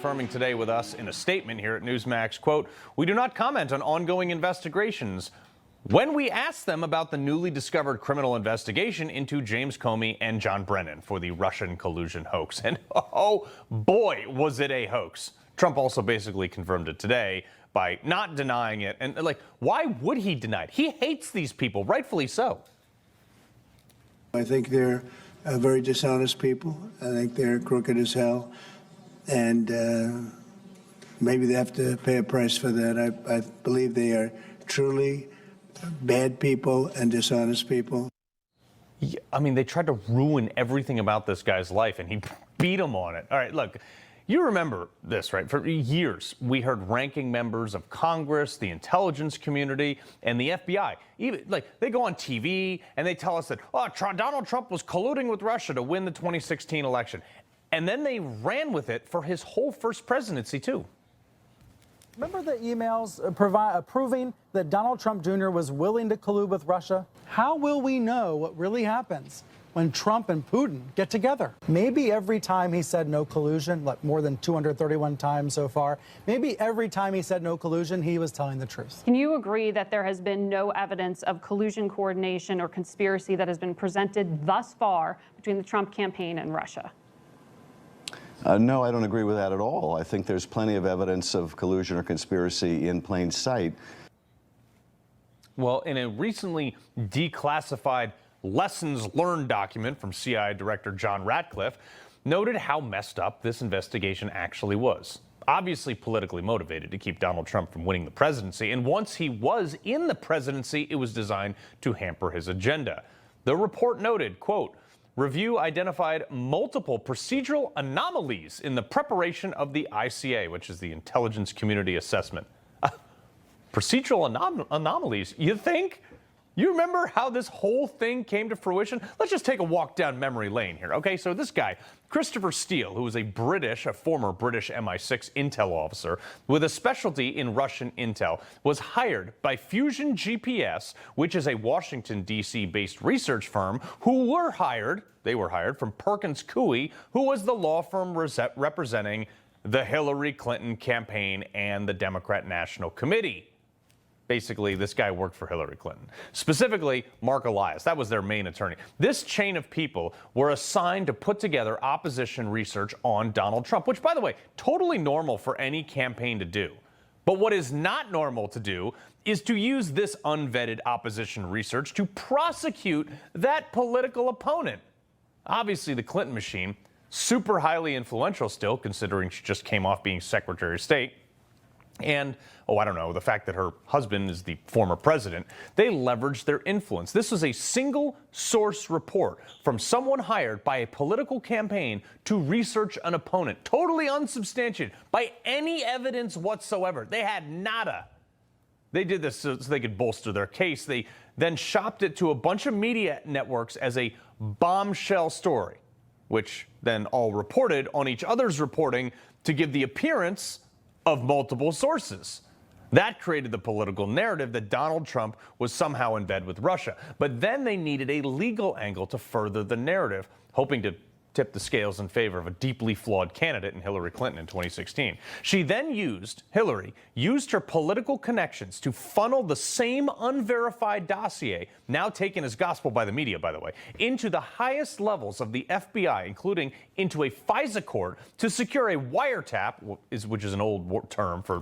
confirming today with us in a statement here at Newsmax, quote, "We do not comment on ongoing investigations." When we asked them about the newly discovered criminal investigation into James Comey and John Brennan for the Russian collusion hoax. And oh boy, was it a hoax. Trump also basically confirmed it today by not denying it. And like, why would he deny it? He hates these people, rightfully so. I think they're very dishonest people. I think they're crooked as hell. And maybe they have to pay a price for that. I believe they are truly bad people and dishonest people. Yeah, I mean, they tried to ruin everything about this guy's life, and he beat him on it. All right, look, you remember this, right? For years, we heard ranking members of Congress, the intelligence community, and the FBI. Even like they go on TV and they tell us that, oh, Donald Trump was colluding with Russia to win the 2016 election. And then they ran with it for his whole first presidency, too. Remember the emails proving that Donald Trump Jr. was willing to collude with Russia? How will we know what really happens when Trump and Putin get together? Maybe every time he said no collusion, like more than 231 times so far, maybe every time he said no collusion, he was telling the truth. Can you agree that there has been no evidence of collusion, coordination, or conspiracy that has been presented thus far between the Trump campaign and Russia? No, I don't agree with that at all. I think there's plenty of evidence of collusion or conspiracy in plain sight. Well, in a recently declassified lessons learned document from CIA Director John Ratcliffe, noted how messed up this investigation actually was. Obviously politically motivated to keep Donald Trump from winning the presidency. And once he was in the presidency, it was designed to hamper his agenda. The report noted, quote, "Review identified multiple procedural anomalies in the preparation of the ICA," which is the Intelligence Community Assessment. Procedural anomalies, you think? You remember how this whole thing came to fruition? Let's just take a walk down memory lane here, okay? So this guy, Christopher Steele, who was a former British MI6 intel officer with a specialty in Russian intel, was hired by Fusion GPS, which is a Washington, D.C. based research firm, they were hired from Perkins Coie, who was the law firm representing the Hillary Clinton campaign and the Democrat National Committee. Basically, this guy worked for Hillary Clinton. Specifically, Mark Elias. That was their main attorney. This chain of people were assigned to put together opposition research on Donald Trump, which, by the way, totally normal for any campaign to do. But what is not normal to do is to use this unvetted opposition research to prosecute that political opponent. Obviously, the Clinton machine, super highly influential still, considering she just came off being Secretary of State. And, the fact that her husband is the former president, they leveraged their influence. This was a single source report from someone hired by a political campaign to research an opponent, totally unsubstantiated by any evidence whatsoever. They had nada. They did this so they could bolster their case. They then shopped it to a bunch of media networks as a bombshell story, which then all reported on each other's reporting to give the appearance of multiple sources. That created the political narrative that Donald Trump was somehow in bed with Russia. But then they needed a legal angle to further the narrative, hoping to tip the scales in favor of a deeply flawed candidate in Hillary Clinton in 2016. Hillary used her political connections to funnel the same unverified dossier, now taken as gospel by the media, by the way, into the highest levels of the FBI, including into a FISA court to secure a wiretap, which is an old term for,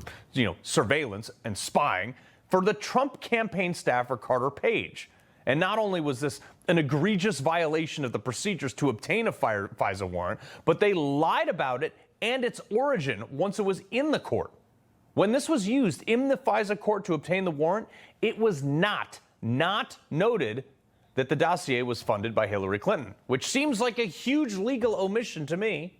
surveillance and spying, for the Trump campaign staffer Carter Page. And not only was this an egregious violation of the procedures to obtain a FISA warrant, but they lied about it and its origin once it was in the court. When this was used in the FISA court to obtain the warrant, it was not noted that the dossier was funded by Hillary Clinton, which seems like a huge legal omission to me.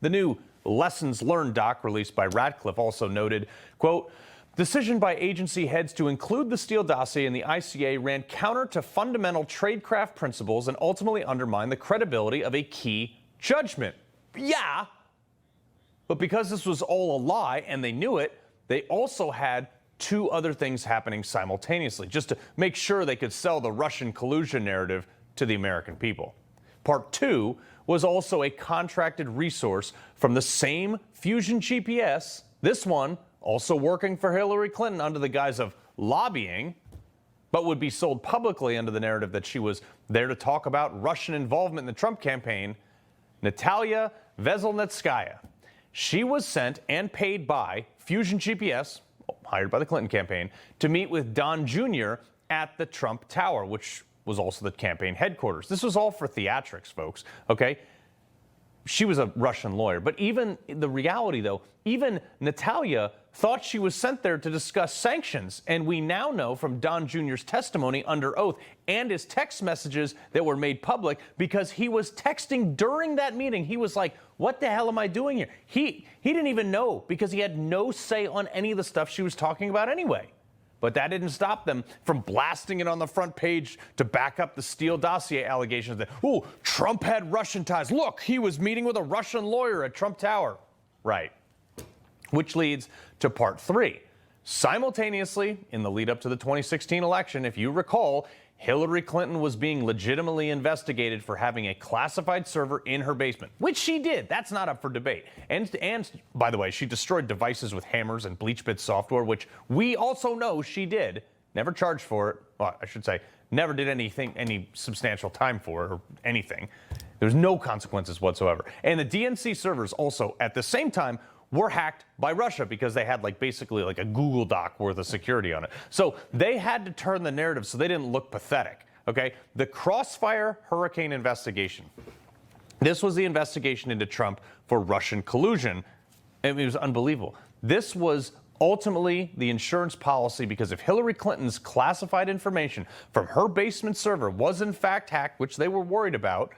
The new Lessons Learned doc released by Ratcliffe also noted, quote, "Decision by agency heads to include the Steele dossier in the ICA ran counter to fundamental tradecraft principles and ultimately undermined the credibility of a key judgment." Yeah, but because this was all a lie and they knew it, they also had two other things happening simultaneously, just to make sure they could sell the Russian collusion narrative to the American people. Part 2 was also a contracted resource from the same Fusion GPS, this one also working for Hillary Clinton under the guise of lobbying, but would be sold publicly under the narrative that she was there to talk about Russian involvement in the Trump campaign. Natalia Veselnitskaya. She was sent and paid by Fusion GPS, hired by the Clinton campaign, to meet with Don Jr. at the Trump Tower, which was also the campaign headquarters. This was all for theatrics, folks, okay? She was a Russian lawyer. But even the reality, though, even Natalia thought she was sent there to discuss sanctions. And we now know from Don Jr.'s testimony under oath and his text messages that were made public, because he was texting during that meeting. He was like, what the hell am I doing here? He didn't even know, because he had no say on any of the stuff she was talking about anyway. But that didn't stop them from blasting it on the front page to back up the Steele dossier allegations that, oh, Trump had Russian ties. Look, he was meeting with a Russian lawyer at Trump Tower. Right. Which leads to part 3. Simultaneously, in the lead up to the 2016 election, if you recall, Hillary Clinton was being legitimately investigated for having a classified server in her basement, which she did. That's not up for debate. And by the way, she destroyed devices with hammers and BleachBit software, which we also know she did. Never charged for it. Well, I should say, never did any substantial time for it or anything. There's no consequences whatsoever. And the DNC servers also, at the same time, were hacked by Russia, because they had basically a Google Doc worth of security on it. So they had to turn the narrative so they didn't look pathetic. Okay, the Crossfire Hurricane investigation. This was the investigation into Trump for Russian collusion. It was unbelievable. This was ultimately the insurance policy, because if Hillary Clinton's classified information from her basement server was in fact hacked, which they were worried about,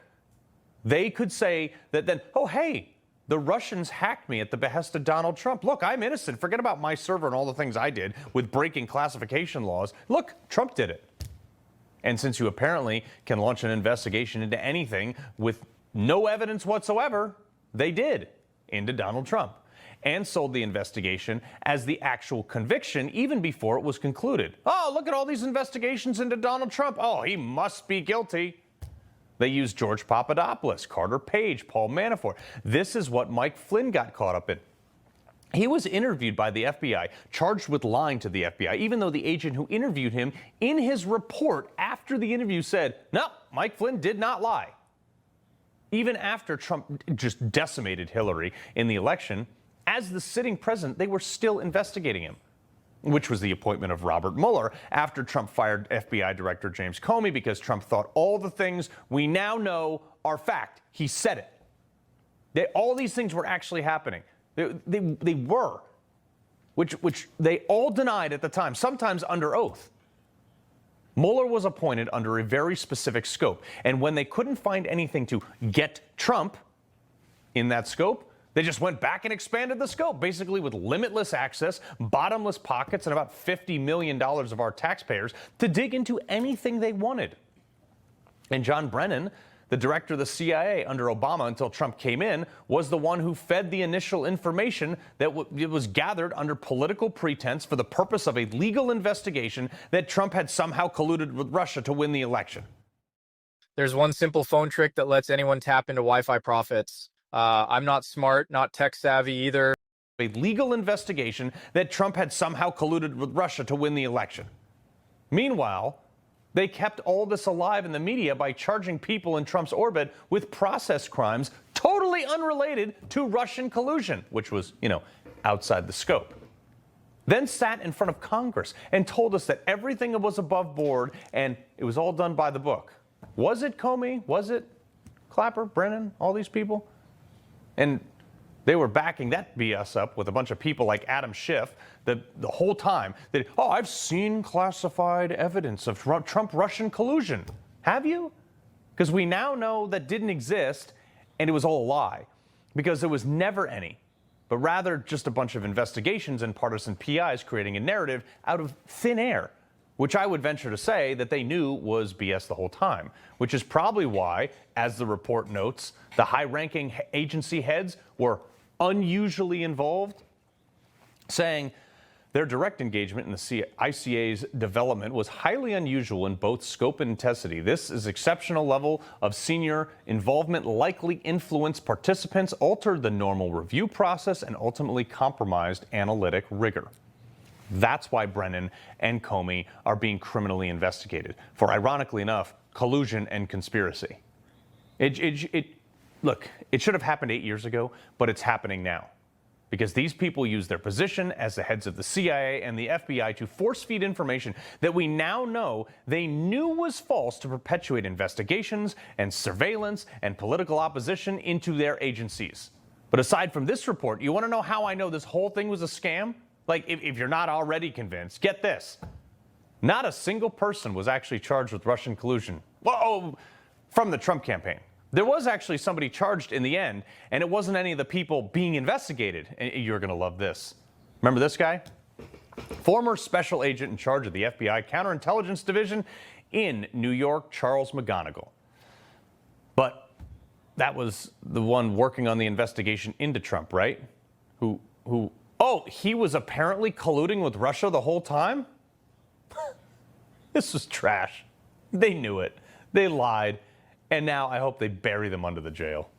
they could say that then, oh, hey, the Russians hacked me at the behest of Donald Trump. Look, I'm innocent. Forget about my server and all the things I did with breaking classification laws. Look, Trump did it. And since you apparently can launch an investigation into anything with no evidence whatsoever, they did, into Donald Trump, and sold the investigation as the actual conviction even before it was concluded. Oh, look at all these investigations into Donald Trump. Oh, he must be guilty. They used George Papadopoulos, Carter Page, Paul Manafort. This is what Mike Flynn got caught up in. He was interviewed by the FBI, charged with lying to the FBI, even though the agent who interviewed him in his report after the interview said, no, Mike Flynn did not lie. Even after Trump just decimated Hillary in the election, as the sitting president, they were still investigating him, which was the appointment of Robert Mueller after Trump fired FBI Director James Comey, because Trump thought all the things we now know are fact. He said it. All these things were actually happening. They were, which they all denied at the time, sometimes under oath. Mueller was appointed under a very specific scope, and when they couldn't find anything to get Trump in that scope, they just went back and expanded the scope, basically with limitless access, bottomless pockets, and about $50 million of our taxpayers to dig into anything they wanted. And John Brennan, the director of the CIA under Obama until Trump came in, was the one who fed the initial information that was gathered under political pretense for the purpose of a legal investigation that Trump had somehow colluded with Russia to win the election. There's one simple phone trick that lets anyone tap into Wi-Fi profits. I'm not smart, not tech savvy either. A legal investigation that Trump had somehow colluded with Russia to win the election. Meanwhile, they kept all this alive in the media by charging people in Trump's orbit with process crimes totally unrelated to Russian collusion, which was, outside the scope. Then sat in front of Congress and told us that everything was above board and it was all done by the book. Was it Comey? Was it Clapper, Brennan, all these people? And they were backing that BS up with a bunch of people like Adam Schiff the whole time. That, oh, I've seen classified evidence of Trump-Russian collusion. Have you? Because we now know that didn't exist, and it was all a lie. Because there was never any, but rather just a bunch of investigations and partisan PIs creating a narrative out of thin air, which I would venture to say that they knew was BS the whole time, which is probably why, as the report notes, the high-ranking agency heads were unusually involved, saying Their direct engagement in the ICA's development was highly unusual in both scope and intensity. This is exceptional level of senior involvement likely influenced participants, altered the normal review process, and ultimately compromised analytic rigor. That's why Brennan and Comey are being criminally investigated for, ironically enough, collusion and conspiracy. Look, it should have happened 8 years ago, but it's happening now. Because these people use their position as the heads of the CIA and the FBI to force-feed information that we now know they knew was false to perpetuate investigations and surveillance and political opposition into their agencies. But aside from this report, you want to know how I know this whole thing was a scam? Like, if you're not already convinced, get this. Not a single person was actually charged with Russian collusion. Whoa, from the Trump campaign. There was actually somebody charged in the end, and it wasn't any of the people being investigated. And you're going to love this. Remember this guy? Former special agent in charge of the FBI Counterintelligence Division in New York, Charles McGonigal. But that was the one working on the investigation into Trump, right? Oh, he was apparently colluding with Russia the whole time? This was trash. They knew it. They lied. And now I hope they bury them under the jail.